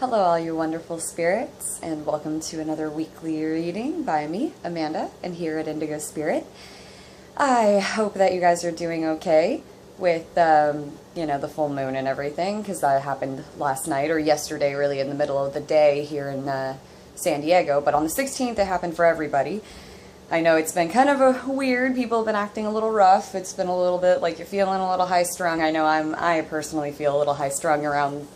Hello all you wonderful spirits, and welcome to another weekly reading by me, Amanda, and here at Indigo Spirit. I hope that you guys are doing okay with, the full moon and everything, because that happened last night, or yesterday really, in the middle of the day here in San Diego, but on the 16th it happened for everybody. I know it's been kind of a weird, people have been acting a little rough, it's been a little bit like you're feeling a little high-strung. I know I personally feel a little high-strung around,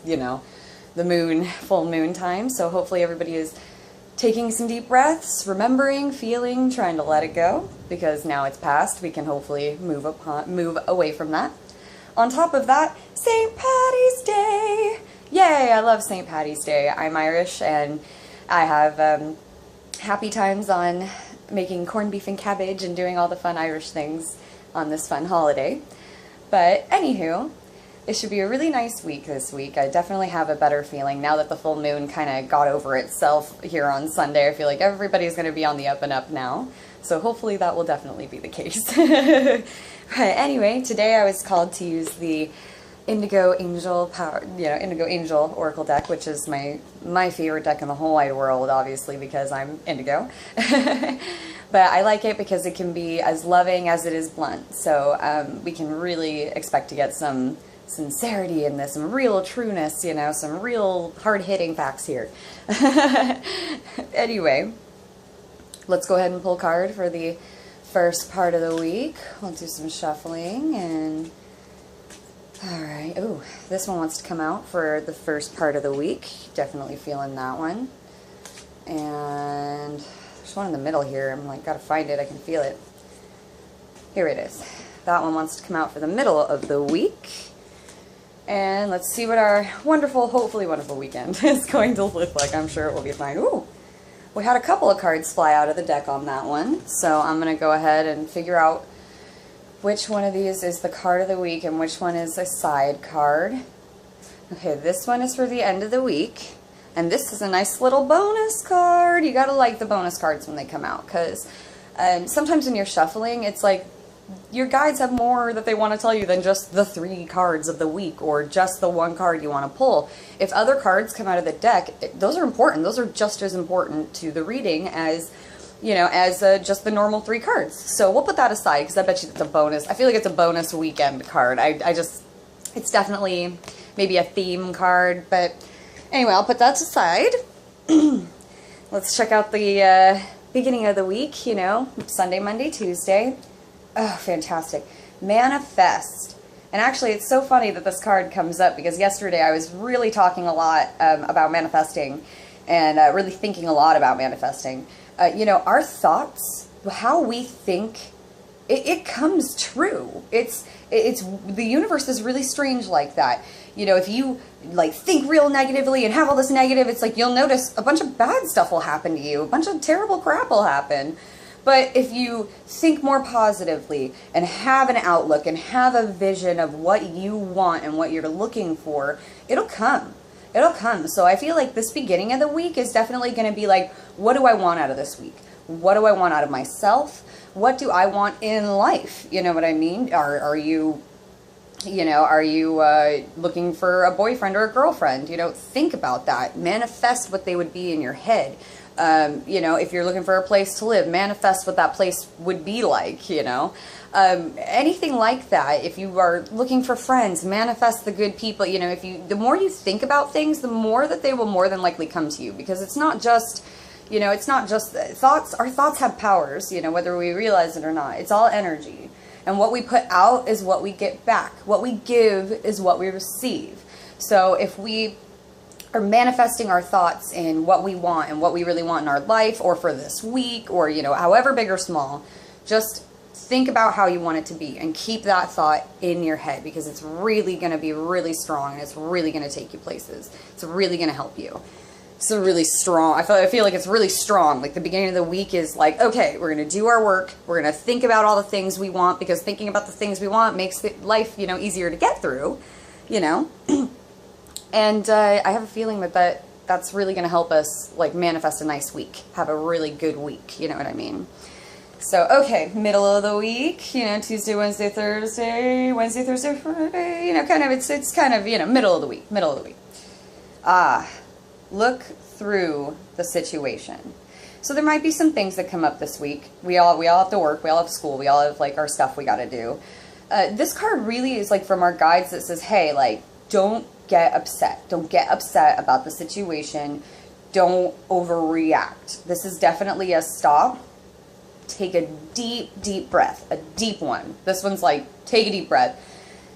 the full moon time, so hopefully everybody is taking some deep breaths, remembering, feeling, trying to let it go, because now it's past, we can hopefully move away from that. On top of that, St. Paddy's Day! Yay, I love St. Paddy's Day. I'm Irish, and I have happy times on making corned beef and cabbage and doing all the fun Irish things on this fun holiday. But anywho, it should be a really nice week this week. I definitely have a better feeling now that the full moon kind of got over itself here on Sunday. I feel like everybody's going to be on the up and up now. So hopefully that will definitely be the case. But anyway, today I was called to use the Indigo Angel Indigo Angel Oracle deck, which is my favorite deck in the whole wide world, obviously, because I'm Indigo. But I like it because it can be as loving as it is blunt. So we can really expect to get some sincerity in this, some real trueness, some real hard-hitting facts here. Anyway, let's go ahead and pull a card for the first part of the week. We'll do some shuffling and... Alright, ooh, this one wants to come out for the first part of the week. Definitely feeling that one. And there's one in the middle here. I'm like, gotta find it, I can feel it. Here it is. That one wants to come out for the middle of the week. And let's see what our wonderful, hopefully wonderful weekend is going to look like. I'm sure it will be fine. Ooh, we had a couple of cards fly out of the deck on that one. So I'm going to go ahead and figure out which one of these is the card of the week and which one is a side card. Okay, this one is for the end of the week. And this is a nice little bonus card. You got to like the bonus cards when they come out, because sometimes when you're shuffling, it's like your guides have more that they want to tell you than just the 3 cards of the week or just the 1 card you want to pull. If other cards come out of the deck, those are important. Those are just as important to the reading as, just the normal 3 cards. So we'll put that aside because I bet you it's a bonus. I feel like it's a bonus weekend card. It's definitely maybe a theme card, but anyway, I'll put that aside. Let's check out the beginning of the week, Sunday, Monday, Tuesday. Oh, fantastic. Manifest. And actually, it's so funny that this card comes up because yesterday I was really talking a lot about manifesting and really thinking a lot about manifesting. Our thoughts, how we think, it comes true. The universe is really strange like that. If you think real negatively and have all this negative, it's like you'll notice a bunch of bad stuff will happen to you. A bunch of terrible crap will happen. But if you think more positively and have an outlook and have a vision of what you want and what you're looking for, it'll come. It'll come. So I feel like this beginning of the week is definitely going to be like, what do I want out of this week? What do I want out of myself? What do I want in life? You know what I mean? Are you looking for a boyfriend or a girlfriend? Think about that. Manifest what they would be in your head. If you're looking for a place to live, manifest what that place would be like, anything like that. If you are looking for friends, manifest the good people, the more you think about things, the more that they will more than likely come to you, because it's not just, thoughts. Our thoughts have powers, whether we realize it or not. It's all energy. And what we put out is what we get back. What we give is what we receive. So if we are manifesting our thoughts in what we want and what we really want in our life or for this week or, however big or small, just think about how you want it to be and keep that thought in your head, because it's really going to be really strong and it's really going to take you places. It's really going to help you. It's a really strong, I feel like it's really strong. Like the beginning of the week is like, okay, we're going to do our work. We're going to think about all the things we want, because thinking about the things we want makes life, easier to get through, And I have a feeling that's really going to help us manifest a nice week, have a really good week, you know what I mean? So, okay, middle of the week, Tuesday, Wednesday, Thursday, Friday, it's kind of, middle of the week. Look through the situation. So there might be some things that come up this week. We all have to work, we all have school, we all have like our stuff we got to do. This card really is like from our guides that says, hey, like, don't get upset. Don't get upset about the situation. Don't overreact. This is definitely a stop. Take a deep, deep breath, a deep one. This one's like, take a deep breath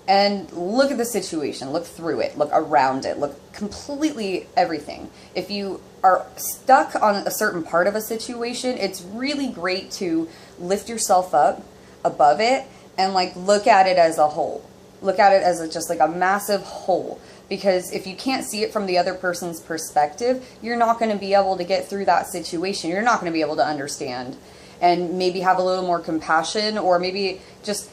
and look at the situation, look through it, look around it, look completely everything. If you are stuck on a certain part of a situation, it's really great to lift yourself up above it and like look at it as a whole. Look at it as just like a massive whole. Because if you can't see it from the other person's perspective, you're not going to be able to get through that situation. You're not going to be able to understand and maybe have a little more compassion, or maybe just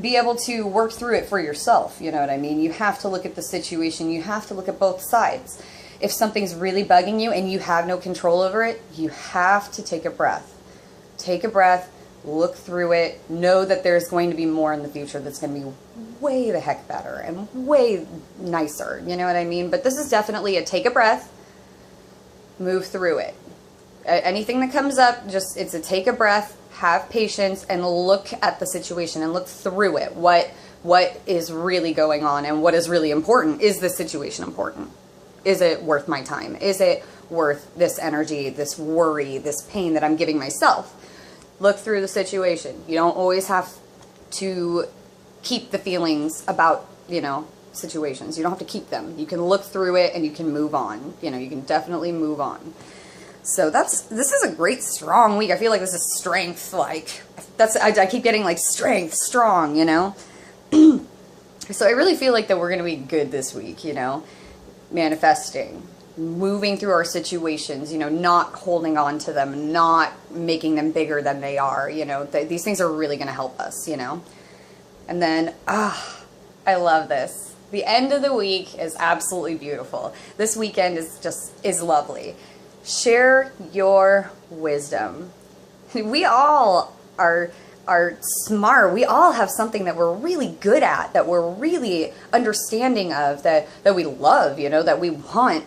be able to work through it for yourself. You know what I mean? You have to look at the situation. You have to look at both sides. If something's really bugging you and you have no control over it, you have to take a breath. Take a breath. Look through it. Know that there's going to be more in the future that's going to be way the heck better and way nicer. You know what I mean? But this is definitely a take a breath, move through it. Anything that comes up, it's a take a breath, have patience, and look at the situation and look through it. What is really going on and what is really important? Is this situation important? Is it worth my time? Is it worth this energy, this worry, this pain that I'm giving myself? Look through the situation. You don't always have to keep the feelings about, situations. You don't have to keep them. You can look through it and you can move on. You can definitely move on. So this is a great, strong week. I feel like this is strength. Like, I keep getting like strength, strong, So I really feel like that we're going to be good this week, manifesting, moving through our situations, not holding on to them, not making them bigger than they are, these things are really going to help us, And then, I love this. The end of the week is absolutely beautiful. This weekend is lovely. Share your wisdom. We all are smart. We all have something that we're really good at, that we're really understanding of, that we love, that we want,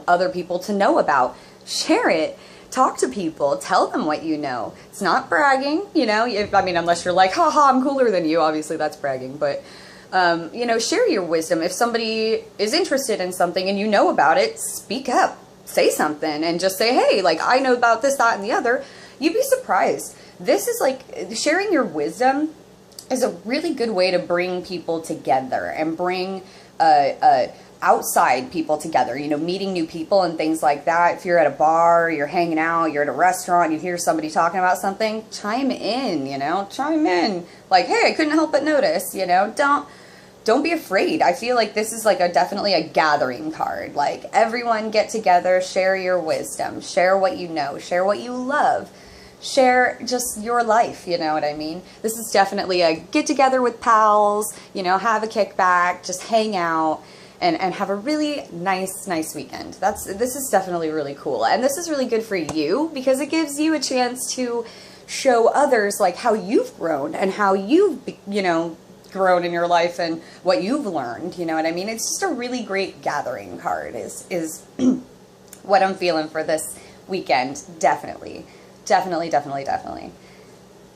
other people to know about. Share it. Talk to people. Tell them what you know. It's not bragging, unless you're like, haha, I'm cooler than you. Obviously, that's bragging. But, share your wisdom. If somebody is interested in something and you know about it, speak up. Say something and just say, hey, like, I know about this, that, and the other. You'd be surprised. This is like, sharing your wisdom is a really good way to bring people together and bring outside people together, meeting new people and things like that. If you're at a bar, you're hanging out, you're at a restaurant, you hear somebody talking about something, chime in, chime in. Like, hey, I couldn't help but notice, Don't be afraid. I feel like this is like definitely a gathering card. Like, everyone get together, share your wisdom, share what you know, share what you love, share just your life, you know what I mean? This is definitely a get together with pals, have a kickback, just hang out and have a really nice weekend. This is definitely really cool. And this is really good for you because it gives you a chance to show others like how you've grown and how you've, grown in your life and what you've learned, you know what I mean? It's just a really great gathering card is what I'm feeling for this weekend. Definitely.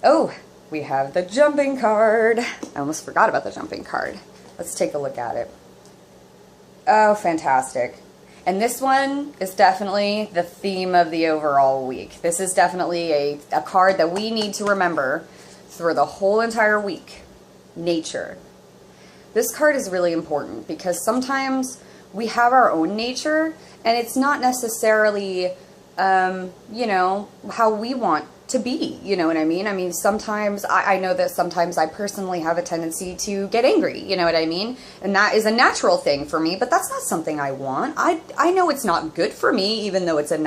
Oh, we have the jumping card. I almost forgot about the jumping card. Let's take a look at it. Oh, fantastic. And this one is definitely the theme of the overall week. This is definitely a card that we need to remember through the whole entire week. Nature. This card is really important because sometimes we have our own nature and it's not necessarily, how we want to be, you know what I mean? I mean, sometimes I know that sometimes I personally have a tendency to get angry, you know what I mean? And that is a natural thing for me, but that's not something I want. I know it's not good for me, even though it's a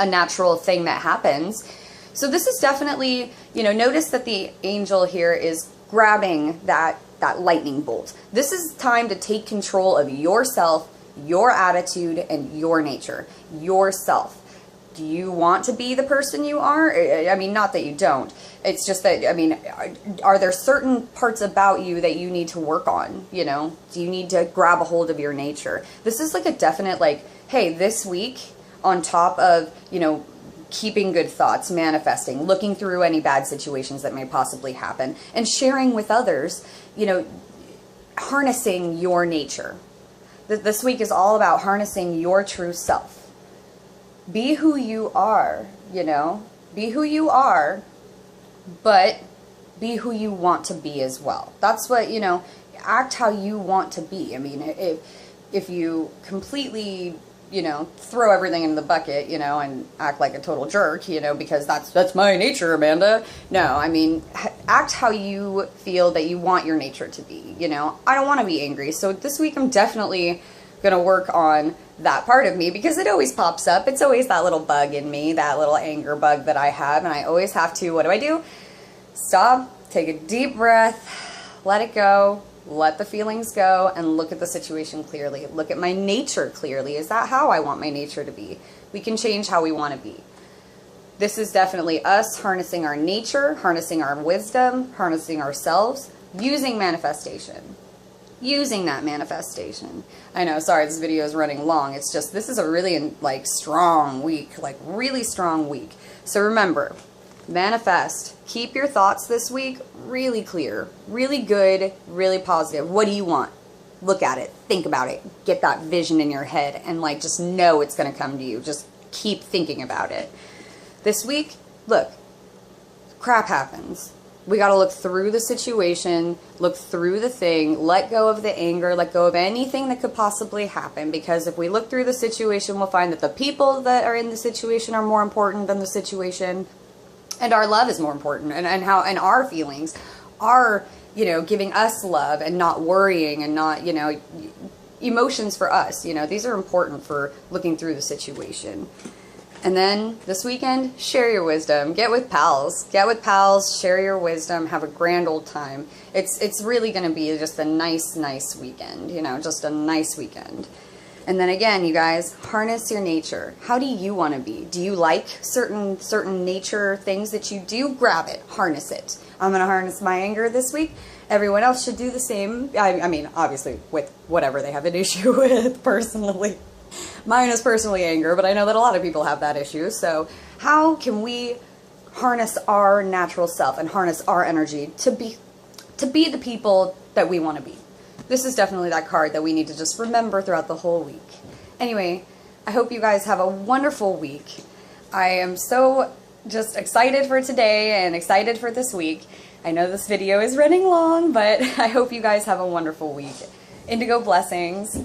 natural thing that happens. So this is definitely, notice that the angel here is grabbing that lightning bolt. This is time to take control of yourself, your attitude, and your nature. Yourself. Do you want to be the person you are? I mean, not that you don't. It's just that, I mean, are there certain parts about you that you need to work on, you know? Do you need to grab a hold of your nature? This is like a definite, like, hey, this week, on top of, you know, keeping good thoughts, manifesting, looking through any bad situations that may possibly happen, and sharing with others, you know, harnessing your nature. This week is all about harnessing your true self. Be who you are, you know? Be who you are, but be who you want to be as well. That's what, you know, act how you want to be. I mean, if you completely, you know, throw everything in the bucket, you know, and act like a total jerk, you know, because that's my nature, Amanda. No, I mean, act how you feel that you want your nature to be, you know. I don't want to be angry, so this week I'm definitely going to work on that part of me, because it always pops up. It's always that little bug in me, that little anger bug that I have, and I always have to, what do? Stop, take a deep breath, let it go, let the feelings go, and look at the situation clearly. Look at my nature clearly. Is that how I want my nature to be? We can change how we want to be. This is definitely us harnessing our nature, harnessing our wisdom, harnessing ourselves, using manifestation. Using that manifestation. I know, sorry, this video is running long. It's just, this is a really, like, strong week, like, really strong week. So remember, manifest. Keep your thoughts this week really clear, really good, really positive. What do you want? Look at it. Think about it. Get that vision in your head and, like, just know it's going to come to you. Just keep thinking about it. This week, look, crap happens. We got to look through the situation, look through the thing, let go of the anger, let go of anything that could possibly happen, because if we look through the situation, we'll find that the people that are in the situation are more important than the situation, and our love is more important, and our feelings are, you know, giving us love and not worrying and not, you know, emotions for us, you know, these are important for looking through the situation. And then this weekend, share your wisdom. Get with pals. Get with pals, share your wisdom, have a grand old time. It's really going to be just a nice weekend, you know, just a nice weekend. And then again, you guys, harness your nature. How do you want to be? Do you like certain nature things that you do? Grab it, harness it. I'm going to harness my anger this week. Everyone else should do the same. I mean, obviously, with whatever they have an issue with personally. Mine is personally anger, but I know that a lot of people have that issue. So how can we harness our natural self and harness our energy to be the people that we want to be? This is definitely that card that we need to just remember throughout the whole week. Anyway, I hope you guys have a wonderful week. I am so just excited for today and excited for this week. I know this video is running long, but I hope you guys have a wonderful week. Indigo blessings.